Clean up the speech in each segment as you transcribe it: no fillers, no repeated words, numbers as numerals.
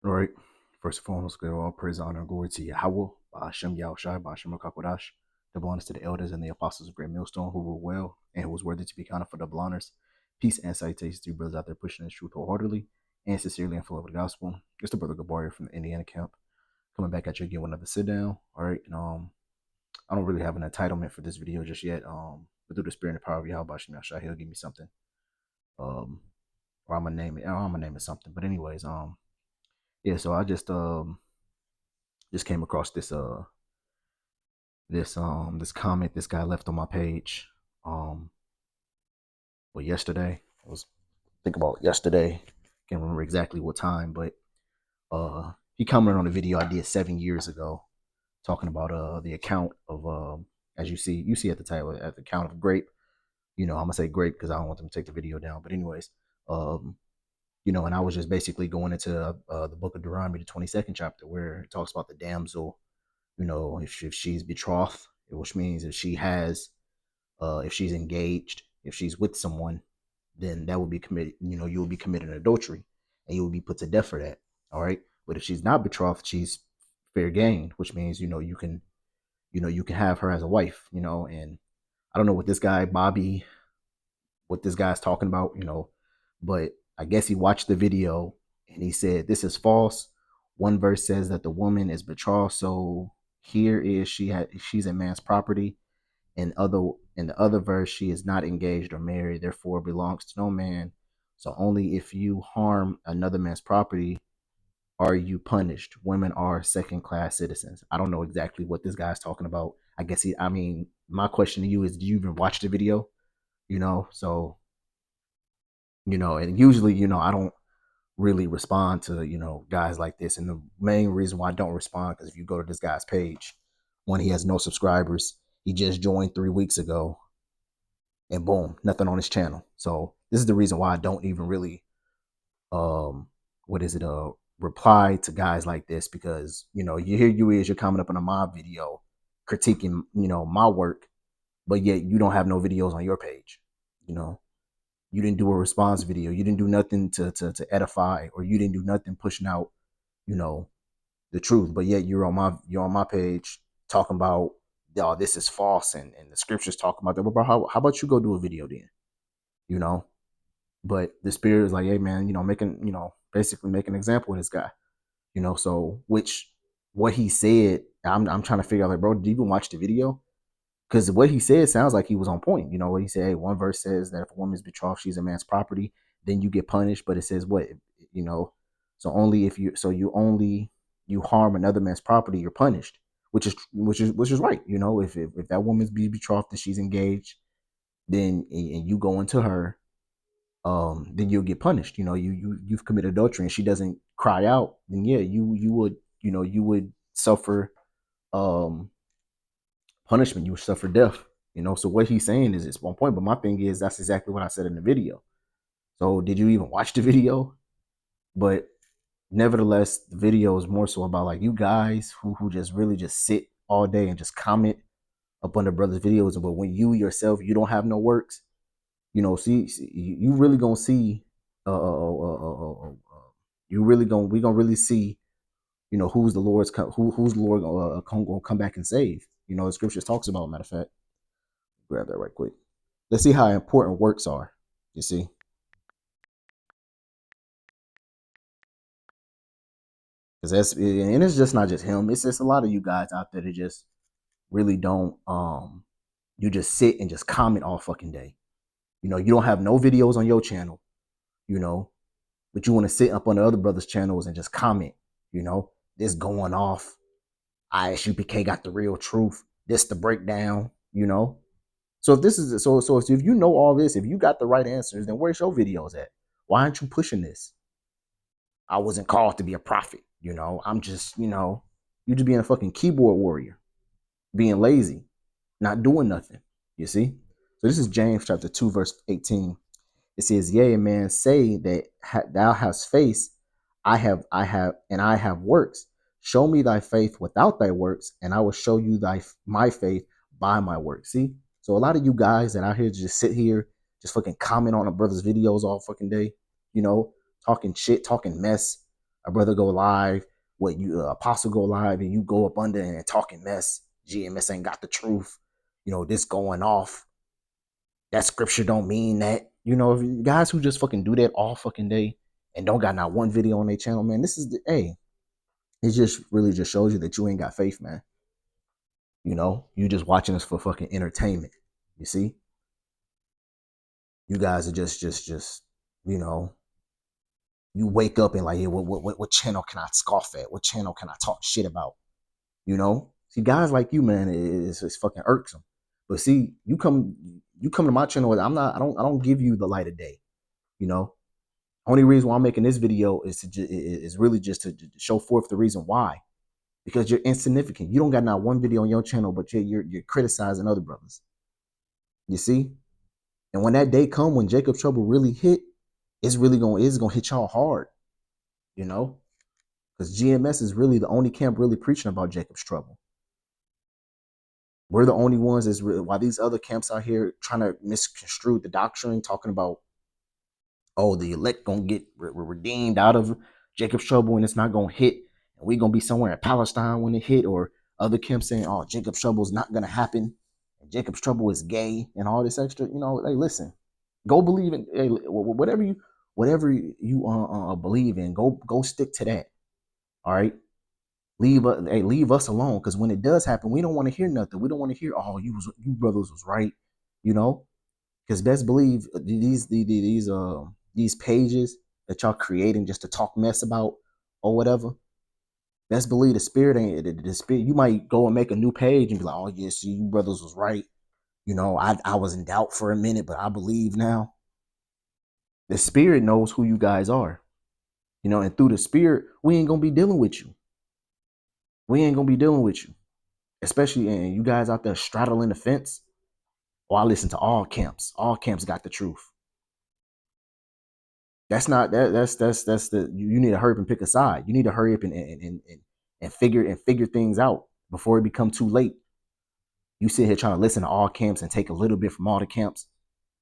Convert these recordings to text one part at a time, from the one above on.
All right. First and foremost, give all praise, honor, and glory to Yahweh, Hashem Yahushai, Hashem Rakakwadash, double honors to the elders and the apostles of Great Millstone who rule well and who was worthy to be counted for double honors. Peace and salutations to you brothers out there pushing this truth wholeheartedly and sincerely and full of the gospel. It's the brother Gabaria from the Indiana camp coming back at you again with another sit down. All right. And I don't really have an entitlement for this video just yet. But through the spirit and the power of Yahweh, Hashem Yahushai, he'll give me something. Or I'm gonna name it. Or I'm gonna name it something. But anyways, yeah, so I just came across this comment this guy left on my page. Well, yesterday. It was think about yesterday. Can't remember exactly what time, but he commented on a video I did 7 years ago, talking about the account of as you see at the title, at the account of Grape. You know, I'm gonna say Grape because I don't want them to take the video down. But anyways, um, and I was just basically going into the book of Deuteronomy, the 22nd chapter, where it talks about the damsel. If she's betrothed, which means if she has, if she's engaged, if she's with someone, then that would be committed. You will be committing adultery, and you will be put to death for that. All right. But if she's not betrothed, she's fair game, which means you can have her as a wife. And I don't know what this guy Bobby, what this guy's talking about. But I guess he watched the video and he said this is false. One verse says that the woman is betrothed, so here is she's a man's property. And in the other verse, she is not engaged or married, therefore belongs to no man. So only if you harm another man's property are you punished. Women are second class citizens. I don't know exactly what this guy's talking about. I mean, my question to you is, do you even watch the video? So and usually, I don't really respond to guys like this, and the main reason why I don't respond, because if you go to this guy's page, one, he has no subscribers. He just joined 3 weeks ago, and boom, nothing on his channel. So this is the reason why I don't even really what is it reply to guys like this, because you're coming up on a mob video critiquing my work, but yet you don't have no videos on your page. You didn't do a response video. You didn't do nothing to edify, or you didn't do nothing pushing out, you know, the truth. But yet you're on my page talking about, oh, this is false, and the scriptures talking about that. But bro, how about you go do a video then? You know? But the spirit is like, hey man, basically make an example of this guy. So which what he said, I'm trying to figure out, like, bro, did you even watch the video? Because what he said sounds like he was on point. What he said, hey, one verse says that if a woman's betrothed, she's a man's property, then you get punished. But it says what, you know, so only if you harm another man's property, you're punished, which is right. If that woman's betrothed and she's engaged, then and you go into her, then you'll get punished. You've committed adultery and she doesn't cry out, then yeah, you would suffer um punishment. You would suffer death. So what he's saying is it's one point, but my thing is that's exactly what I said in the video. So did you even watch the video? But nevertheless, the video is more so about like you guys who just really just sit all day and just comment up on the brothers' videos. But when you yourself, you don't have no works, see you really gonna see you really gonna we gonna really see who's the Lord's who's the Lord gonna come back and save. The scriptures talks about, matter of fact, grab that right quick. Let's see how important works are. You see, because it's just not just him. It's just a lot of you guys out there that just really don't. You just sit and just comment all fucking day. You don't have no videos on your channel. You know, but you want to sit up on the other brothers' channels and just comment. This going off. ISUPK got the real truth. This the breakdown. So if this is so if you know all this, if you got the right answers, then where's your videos at? Why aren't you pushing this? I wasn't called to be a prophet. I'm just, you just being a fucking keyboard warrior, being lazy, not doing nothing. You see? So this is James chapter 2, verse 18. It says, yea, man, say that thou hast faith, and I have works. Show me thy faith without thy works, and I will show you my faith by my works. See? So a lot of you guys that out here just sit here, just fucking comment on a brother's videos all fucking day, talking shit, talking mess, A brother go live, what you apostle go live, and you go up under and talking mess. GMS ain't got the truth. This going off. That scripture don't mean that. If guys who just fucking do that all fucking day and don't got not one video on their channel, man, this is it just really just shows you that you ain't got faith, man. You just watching us for fucking entertainment. You see? You guys are just you wake up and like, yeah, what channel can I scoff at? What channel can I talk shit about? See, guys like you, man, it's fucking irksome. But see, you come to my channel. I don't give you the light of day. Only reason why I'm making this video is really just to show forth the reason why. Because you're insignificant. You don't got not one video on your channel, but you're criticizing other brothers. You see? And when that day come, when Jacob's trouble really hit, it's gonna hit y'all hard. Because GMS is really the only camp really preaching about Jacob's trouble. We're the only ones that's really, while these other camps out here trying to misconstrue the doctrine, talking about, oh, the elect gonna get redeemed out of Jacob's trouble and it's not gonna hit, and we gonna be somewhere in Palestine when it hit, or other camps saying, oh, Jacob's trouble is not gonna happen, and Jacob's trouble is gay, and all this extra. Hey, listen, go believe in whatever you believe in. Go stick to that. All right. Leave us alone, because when it does happen, we don't want to hear nothing. We don't want to hear, oh, you brothers was right, because best believe these pages that y'all creating just to talk mess about or whatever. Best believe the spirit ain't the spirit. You might go and make a new page and be like, oh yeah, see, you brothers was right. I was in doubt for a minute, but I believe now. The spirit knows who you guys are, and through the spirit, we ain't gonna be dealing with you. We ain't gonna be dealing with you, especially and you guys out there straddling the fence. Oh, I listen to all camps. All camps got the truth. That's not that. That's the you need to hurry up and pick a side. You need to hurry up and figure things out before it become too late. You sit here trying to listen to all camps and take a little bit from all the camps,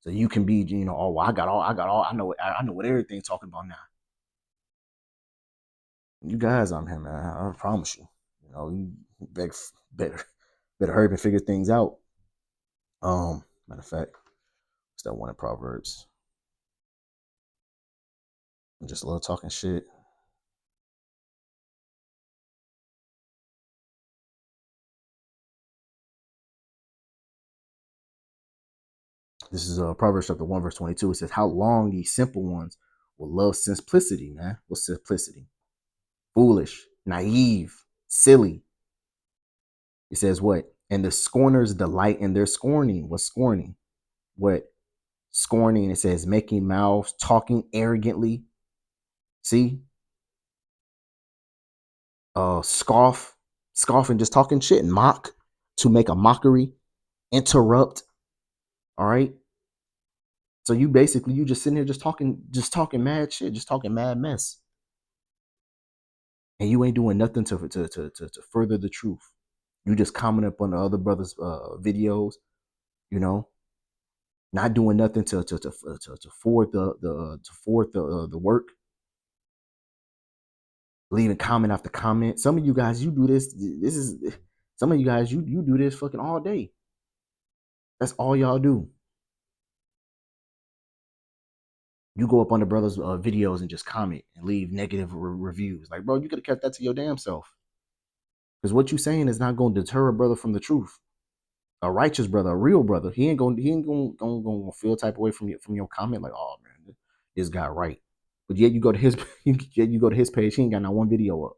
so you can be, oh, well, I got all, I know what everything's talking about now. You guys on here, man. I promise you. You better hurry up and figure things out. Matter of fact, what's that one in Proverbs? I'm just a little talking shit. This is Proverbs chapter 1, verse 22. It says, how long these simple ones will love simplicity, man. What's simplicity? Foolish, naive, silly. It says what? And the scorners delight in their scorning. What's scorning? What? Scorning, it says making mouths, talking arrogantly. See? Scoffing, just talking shit, and mock, to make a mockery, interrupt. All right. So you just sitting here just talking mad shit, just talking mad mess. And you ain't doing nothing to further the truth. You just comment up on the other brothers' videos, not doing nothing to forward the work. Leaving comment after comment. Some of you guys, you do this. Some of you guys, you do this fucking all day. That's all y'all do. You go up on the brothers' videos and just comment and leave negative reviews. Like, bro, you could have kept that to your damn self. Because what you saying is not going to deter a brother from the truth. A righteous brother, a real brother, he ain't gonna feel type away from your comment like, oh man, this guy right. But yet you go to his page, he ain't got not one video up.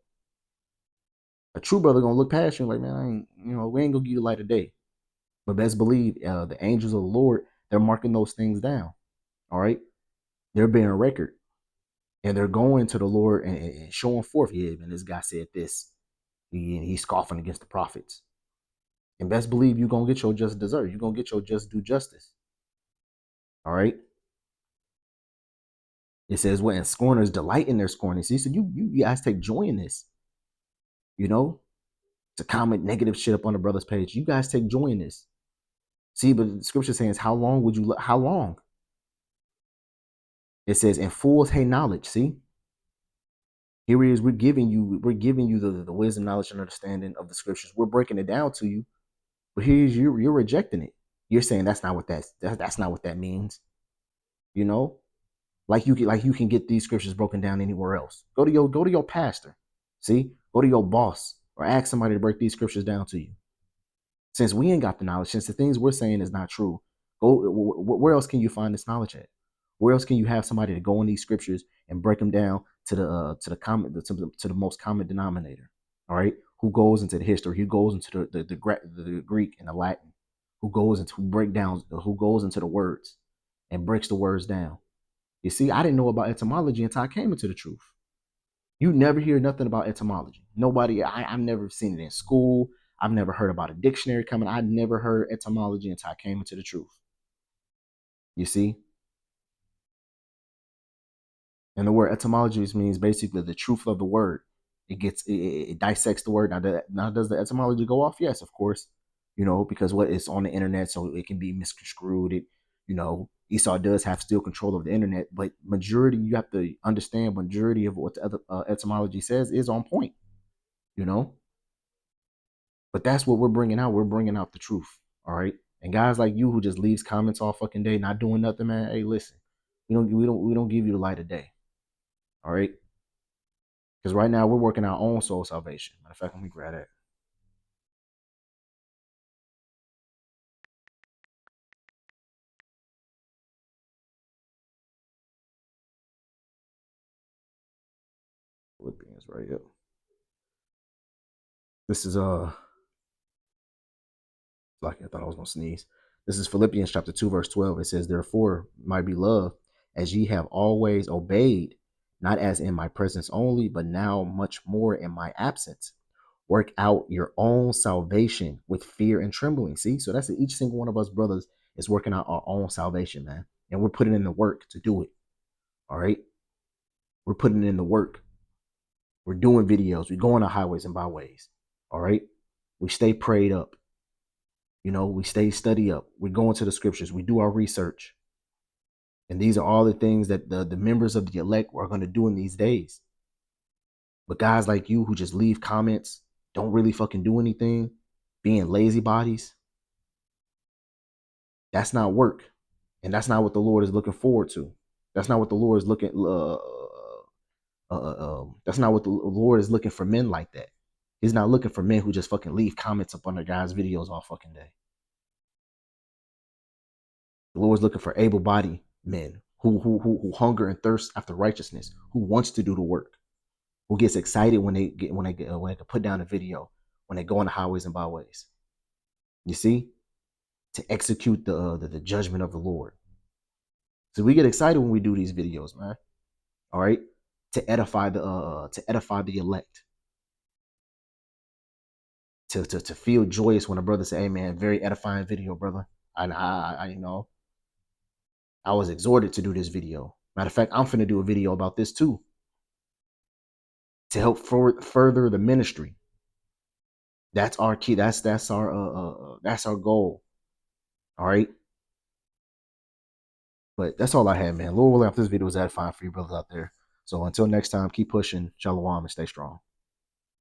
A true brother gonna look past you like, man, we ain't gonna give you the light of day. But best believe the angels of the Lord, they're marking those things down. All right, they're bearing record, and they're going to the Lord and showing forth. Yeah, man, this guy said this. He's scoffing against the prophets. And best believe you're going to get your just desert. You're going to get your just due justice. All right. It says, what? And scorners delight in their scorning. See, so you guys take joy in this. To comment negative shit up on the brother's page. You guys take joy in this. See, but the scripture says, how long? It says, and fools hate knowledge. See? Here it is. We're giving you the wisdom, knowledge, and understanding of the scriptures. We're breaking it down to you, but here's you're rejecting it. You're saying that's not what that's not what that means. You know, like you can get these scriptures broken down anywhere else. Go to your pastor. See, go to your boss or ask somebody to break these scriptures down to you. Since we ain't got the knowledge, since the things we're saying is not true, go where else can you find this knowledge at? Where else can you have somebody to go in these scriptures and break them down to the most common denominator? All right, who goes into the history? Who goes into the Greek and the Latin? Who goes into the words and breaks the words down? You see, I didn't know about etymology until I came into the truth. You never hear nothing about etymology. Nobody, I've never seen it in school. I've never heard about a dictionary coming. I never heard etymology until I came into the truth. You see? And the word etymology means basically the truth of the word. It dissects the word. Now does the etymology go off? Yes, of course. Because what is on the internet, so it can be misconstrued. Esau does have still control of the internet, but majority, you have to understand, majority of what the other etymology says is on point. You know, but that's what we're bringing out. We're bringing out the truth. All right. And guys like you who just leaves comments all fucking day, not doing nothing, man. Hey, listen, we don't give you the light of day. All right. Because right now we're working our own soul salvation. Matter of fact, let me grab that. Philippians, right? Yep. This is like I thought I was gonna sneeze. This is Philippians chapter 2, verse 12. It says, therefore, my beloved, as ye have always obeyed, not as in my presence only, but now much more in my absence. Work out your own salvation with fear and trembling. See, so that's each single one of us brothers is working out our own salvation, man. And we're putting in the work to do it. All right. We're putting in the work. We're doing videos. We go on the highways and byways. All right. We stay prayed up. We stay study up. We go into the scriptures. We do our research. And these are all the things that the members of the elect are going to do in these days. But guys like you who just leave comments, don't really fucking do anything, being lazy bodies, that's not work. And that's not what the Lord is looking forward to. That's not what the Lord is looking that's not what the Lord is looking for, men like that. He's not looking for men who just fucking leave comments up on their guys' videos all fucking day. The Lord's looking for able-bodied men who hunger and thirst after righteousness, who wants to do the work, who gets excited when they can put down a video, when they go on the highways and byways. You see, to execute the judgment of the Lord. So we get excited when we do these videos, man. All right, to edify the elect. To feel joyous when a brother say, "Hey, man, very edifying video, brother." I was exhorted to do this video. Matter of fact, I'm finna do a video about this too, to help further the ministry. That's our key. That's our goal. All right. But that's all I had, man. Lord willing, if this video was edifying for you brothers out there. So until next time, keep pushing. Shalom and stay strong.